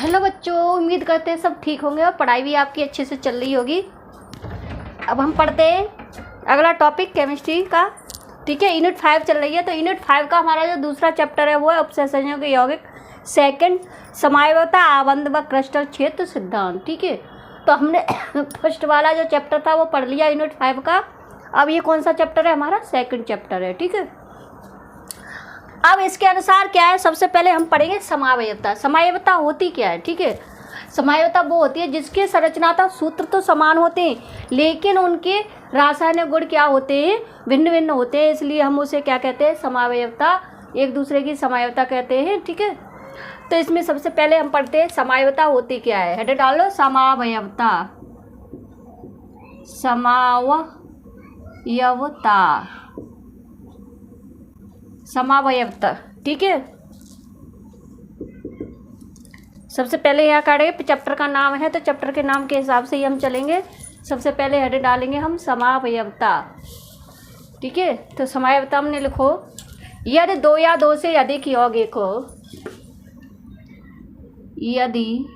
Hello बच्चों, उम्मीद करते हैं सब ठीक होंगे और पढ़ाई भी आपकी अच्छे से चल रही होगी। अब हम पढ़ते हैं अगला टॉपिक केमिस्ट्री का। ठीक है, यूनिट 5 चल रही है। तो यूनिट 5 का हमारा जो दूसरा चैप्टर है वो है उपसंयोजन के यौगिक। सेकंड समावयवता, आबंध व क्रिस्टल क्षेत्र सिद्धांत। ठीक है, तो हमने फर्स्ट वाला जो चैप्टर था वो पढ़ लिया यूनिट 5 का। अब ये कौन सा चैप्टर है? हमारा सेकंड चैप्टर है। ठीक है, अब इसके अनुसार क्या है, सबसे पहले हम पढ़ेंगे समावयवता। समावयवता होती क्या है? ठीक है, समावयवता वो होती है जिसके संरचनात्मक सूत्र तो समान होते हैं लेकिन उनके रासायनिक गुण क्या होते हैं, भिन्न भिन्न होते हैं, इसलिए हम उसे क्या कहते हैं, समावयवता, एक दूसरे की समावयवता कहते हैं। ठीक है, तो इसमें सबसे पहले हम पढ़ते हैं समावयवता होती क्या है। हेड डालो, समावयवता। समावयवता, समावयवता। ठीक है, सबसे पहले यहाँ काटेंगे, चैप्टर का नाम है तो चैप्टर के नाम के हिसाब से ही हम चलेंगे। सबसे पहले हेड डालेंगे हम समावयवता। ठीक है, तो समावयवता हमने लिखो, यदि दो या दो से अधिक यौगिक हो, यदि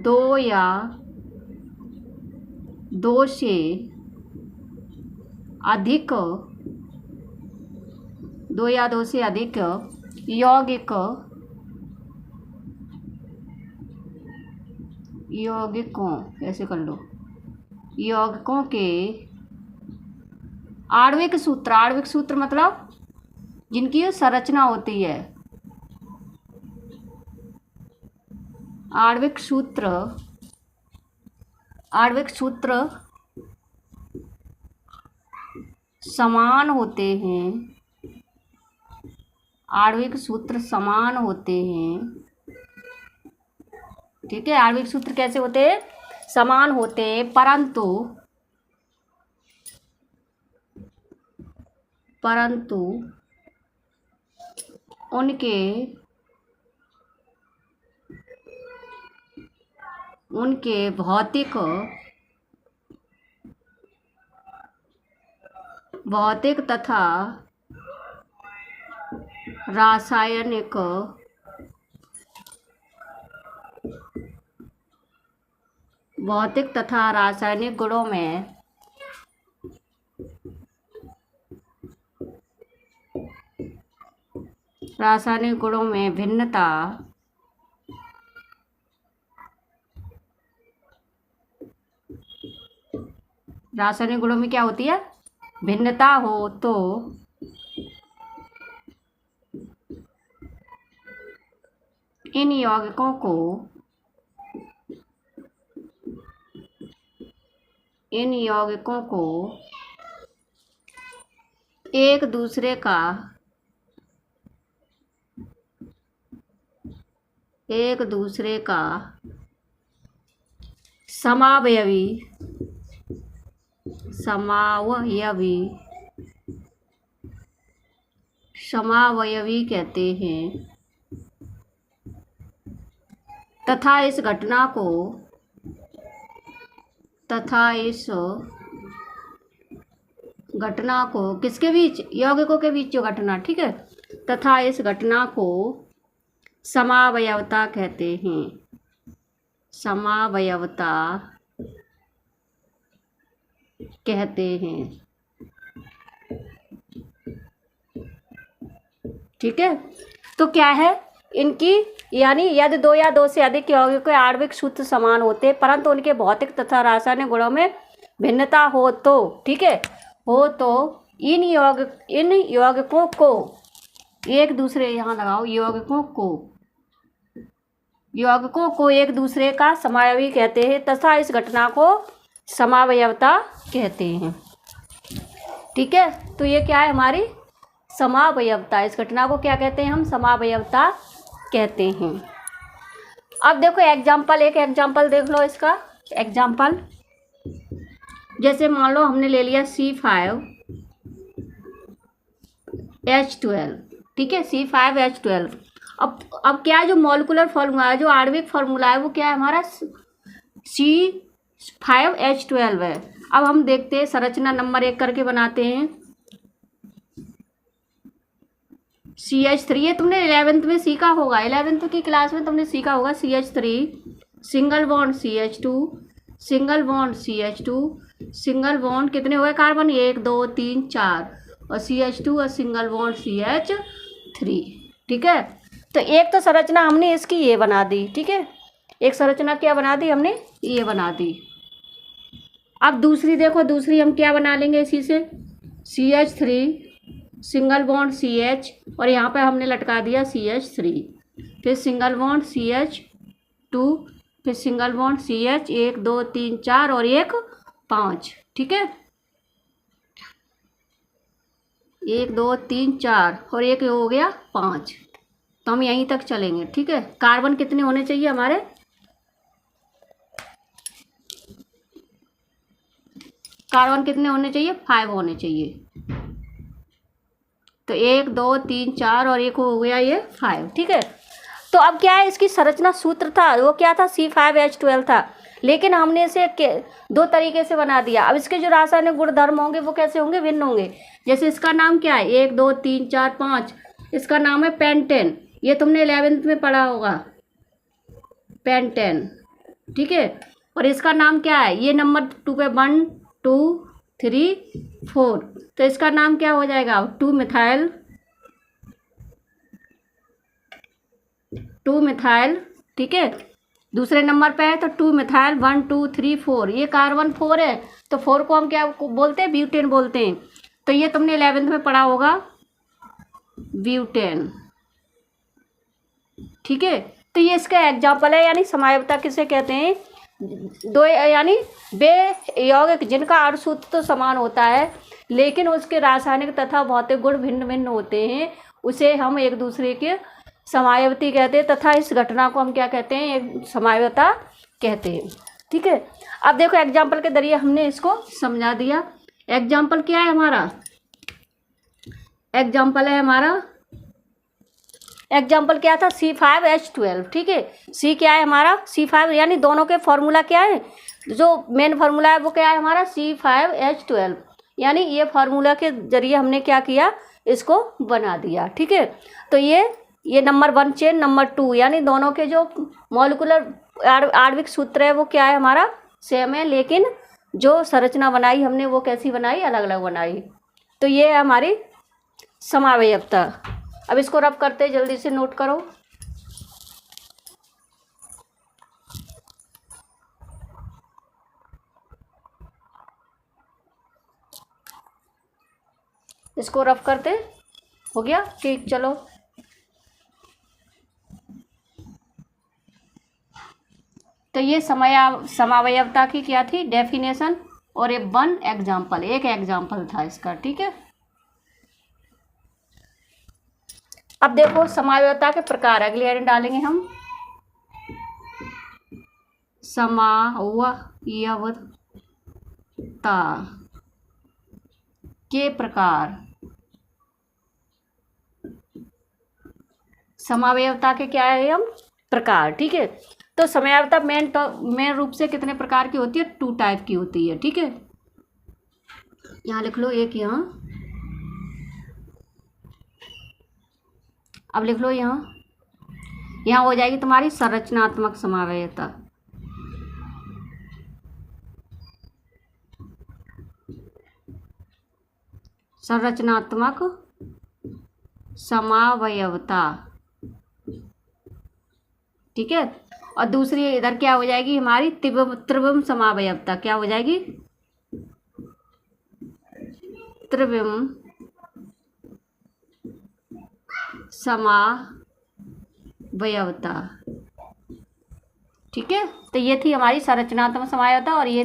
दो या दो से अधिक, दो या दो से अधिक यौगिक, यौगिकों, ऐसे कर लो, यौगिकों के आणविक सूत्र, आणविक सूत्र मतलब जिनकी संरचना होती है, आणविक सूत्र, आणविक सूत्र समान होते हैं, आणविक सूत्र समान होते हैं। ठीक है, आणविक सूत्र कैसे होते हैं? समान होते हैं, परंतु उनके भौतिक तथा रासायनिक गुणों में भिन्नता रासायनिक गुणों में क्या होती है? भिन्नता हो तो इन यौगिकों को एक दूसरे का समावयवी कहते हैं तथा इस घटना को किसके बीच? यौगिकों के बीच जो घटना। ठीक है, तथा इस घटना को समावयवता कहते हैं, समावयवता कहते हैं। ठीक है, तो क्या है इनकी, यानी यदि दो या दो से अधिक यौगिकों के आणविक सूत्र समान होते परंतु उनके भौतिक तथा रासायनिक गुणों में भिन्नता हो तो, ठीक है, हो तो इन यौगिकों को एक दूसरे, यहाँ लगाओ, यौगिकों को एक दूसरे का समावयवी कहते हैं तथा इस घटना को समावयवता कहते हैं। ठीक है, तो ये क्या है हमारी समावयवता, इस घटना को क्या कहते हैं हम? समावयवता कहते हैं। अब देखो एग्जाम्पल, एक एग्जाम्पल देख लो इसका। एग्जाम्पल जैसे मान लो हमने ले लिया C5H12। ठीक है, C5H12। अब क्या है, जो मॉलिक्यूलर फॉर्मूला है, जो आणविक फॉर्मूला है वो क्या है हमारा? C5H12 है। अब हम देखते हैं, संरचना नंबर 1 करके बनाते हैं। CH3 ये तुमने 11th में सीखा होगा, 11th की क्लास में तुमने सीखा होगा। CH3 single bond CH2 single bond CH2 single bond कितने हुए कार्बन, 1 2 3 4 और CH2 और सिंगल बॉन्ड CH3। ठीक है, तो एक तो संरचना हमने इसकी ये बना दी। ठीक है, एक संरचना क्या बना दी हमने, ये बना दी। अब दूसरी देखो, दूसरी हम क्या बना लेंगे इसी से, CH3 सिंगल बॉन्ड CH और यहाँ पे हमने लटका दिया CH3, फिर सिंगल बॉन्ड CH2, फिर सिंगल बॉन्ड CH 1 2 3 4 और एक 5। ठीक है, 1 2 3 4 और एक हो गया 5, तो हम यहीं तक चलेंगे। ठीक है, कार्बन कितने होने चाहिए हमारे, कार्बन कितने होने चाहिए, 5 होने चाहिए। तो 1 2 3 4 और एक हो गया ये 5। ठीक है, तो अब क्या है, इसकी संरचना सूत्र था वो क्या था, C5H12 था, लेकिन हमने इसे दो तरीके से बना दिया। अब इसके जो रासायनिक गुणधर्म होंगे वो कैसे होंगे, भिन्न होंगे। जैसे इसका नाम क्या है, 1 2 3 4 5, इसका नाम है पेंटेन, ये तुमने 11th में पढ़ा होगा, पेंटेन। ठीक है, और इसका नाम क्या है, ये नंबर 2 पे 1 2 3 4, तो इसका नाम क्या हो जाएगा, 2 मिथाइल। ठीक है, दूसरे नंबर पे है तो 2 मिथाइल 1 2 3 4, ये कार्बन 4 है, तो 4 को हम क्या बोलते हैं, ब्यूटेन बोलते हैं। तो ये तुमने 11th में पढ़ा होगा, ब्यूटेन। ठीक है, तो ये इसका एग्जाम्पल है, यानी समायवता किसे कहते हैं, दो यानी वे यौगिक जिनका अणुसूत्र तो समान होता है लेकिन उसके रासायनिक तथा भौतिक गुण भिन्न भिन्न होते हैं, उसे हम एक दूसरे के समायवती कहते हैं, तथा इस घटना को हम क्या कहते हैं, एक समायवता कहते हैं। ठीक है, अब देखो एग्जाम्पल के जरिए हमने इसको समझा दिया। एग्जाम्पल क्या है हमारा, एग्जाम्पल है हमारा, एग्जाम्पल क्या था, C5H12। ठीक है, C क्या है हमारा, C5, यानी दोनों के फॉर्मूला क्या है, जो मेन फार्मूला है वो क्या है हमारा, C5H12, यानी ये फार्मूला के जरिए हमने क्या किया, इसको बना दिया। ठीक है, तो ये नंबर 1 चेन नंबर 2, यानी दोनों के जो मॉलिक्यूलर आणविक सूत्र है वो क्या है हमारा, सेम है, लेकिन जो संरचना बनाई हमने वो कैसी बनाई, अलग अलग बनाई। तो ये है हमारी समावयवता। अब इसको रब करते जल्दी से नोट करो। इसको रफ करते, हो गया, ठीक, चलो। तो ये समावयवता की क्या थी डेफिनेशन, और एक 1 एग्जाम्पल, एक एग्जाम्पल था इसका। ठीक है, अब देखो समावयवता के प्रकार, अगली लाइन डालेंगे हम, समावयवता के प्रकार, समावयवता के क्या है हम, प्रकार। ठीक है, तो समावयवता मेन रूप से कितने प्रकार की होती है, 2 टाइप की होती है। ठीक है, यहाँ लिख लो एक, यहाँ अब लिख लो, यहाँ हो जाएगी तुम्हारी संरचनात्मक समावयवता। संरचनात्मक समावयवता। ठीक है, और दूसरी इधर क्या हो जाएगी हमारी, त्रिविम समावयवता। क्या हो जाएगी, त्रिविम समावयवता। ठीक है, तो ये थी हमारी संरचनात्मक समावयवता, और ये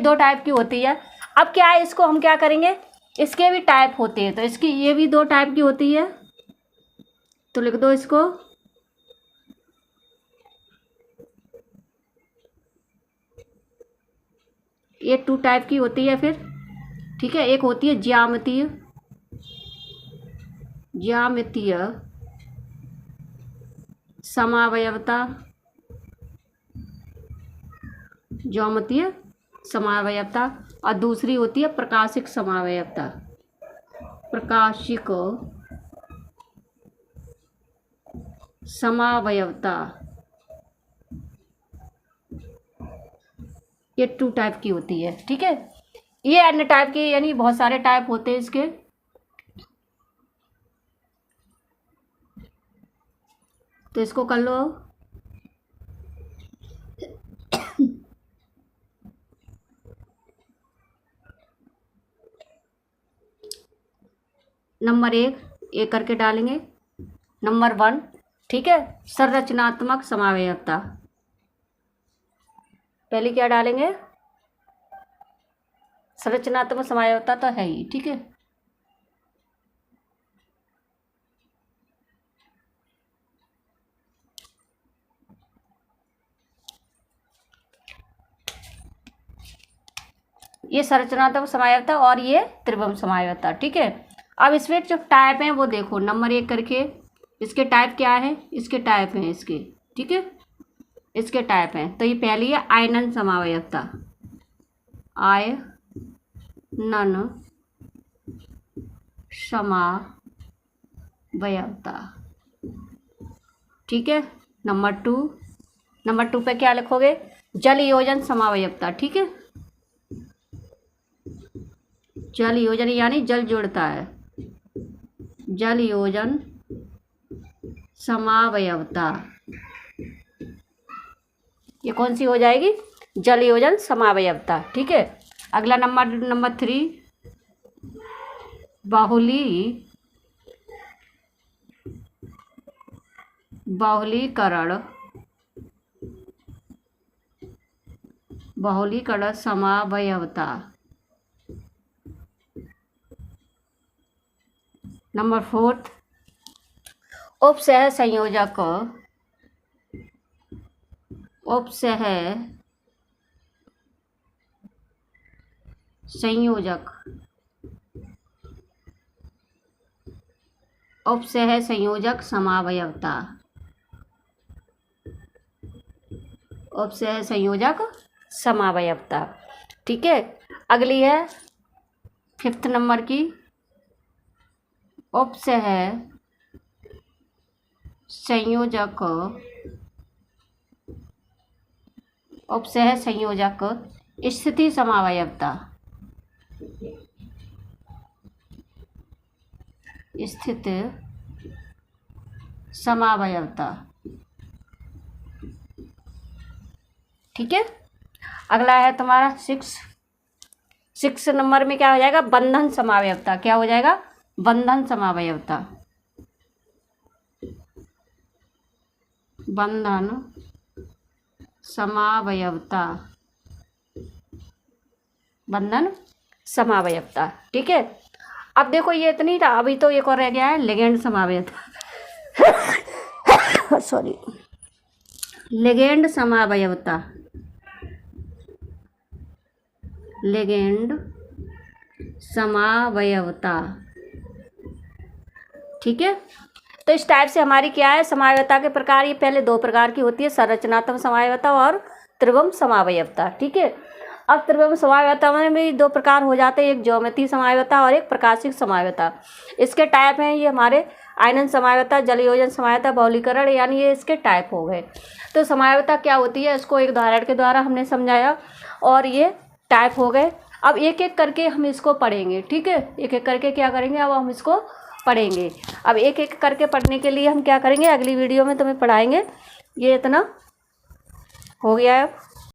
2 टाइप की होती है। अब क्या है, इसको हम क्या करेंगे, इसके भी टाइप होते हैं, तो इसकी ये भी 2 टाइप की होती है, तो लिख दो इसको, ये 2 टाइप की होती है फिर। ठीक है, एक होती है ज्यामितीय समावयवता, ज्यामितीय समावयवता, और दूसरी होती है प्रकाशिक समावयवता, प्रकाशिक समावयवता, ये 2 टाइप की होती है। ठीक है, ये अन्य टाइप की यानी बहुत सारे टाइप होते हैं इसके। तो इसको कर लो। नंबर 1 करके डालेंगे। नंबर 1, ठीक है, संरचनात्मक समावयवता। पहले क्या डालेंगे? संरचनात्मक समावयवता तो है ही, ठीक है। ये संरचनात्मक समावयवता और ये त्रिभुवन समावयवता, ठीक है। अब इसमें जो टाइप हैं वो देखो, नंबर 1 करके इसके टाइप क्या है, इसके टाइप हैं इसके, ठीक है, इसके टाइप हैं। तो ये पहली है आयनन समावयवता, आयनन समावयवता, ठीक है। नंबर 2 पे क्या लिखोगे? जल योजन समावयवता, ठीक है। जल योजन यानी जल जोड़ता है, जल योजन समावयवता, ये कौन सी हो जाएगी? जल योजन समावयवता, ठीक है। अगला नंबर 3, बहुलीकरण समावयवता। नंबर 4, उपसह संयोजक, उपसह संयोजक समावयवता, उपसह संयोजक समावयवता, ठीक है। अगली है 5th नंबर की, उपसह संयोजक स्थिति समावयवता, स्थिति समावयवता, ठीक है। अगला है तुम्हारा 6 नंबर में क्या हो जाएगा? बंधन समावयवता। क्या हो जाएगा? बंधन समावयवता, बंधन समावयवता, बंधन समावयवता, ठीक है। अब देखो ये इतनी था, अभी तो एक और रह गया है, लिगेंड समावयवता। सॉरी, लिगेंड समावयवता, लिगेंड समावयवता, ठीक है। तो इस टाइप से हमारी क्या है समावयवता के प्रकार? ये पहले 2 प्रकार की होती है, संरचनात्मक समावयवता और त्रिभुवन समावयवता, ठीक है। अब त्रिभुवन समावयवता में भी 2 प्रकार हो जाते हैं, एक ज्योमेट्रीय समावयवता और एक प्रकाशिक समावयवता। इसके टाइप हैं ये हमारे आयनन समावयवता, जल योजन समावयवता, बहुलीकरण, यानी ये इसके टाइप हो गए। तो समावयवता क्या होती है इसको एक उदाहरण के द्वारा हमने समझाया और ये टाइप हो गए। अब एक एक करके हम इसको पढ़ेंगे, ठीक है। एक एक करके क्या करेंगे, अब हम इसको पढ़ेंगे। अब एक एक करके पढ़ने के लिए हम क्या करेंगे, अगली वीडियो में तुम्हें पढ़ाएंगे। ये इतना हो गया है।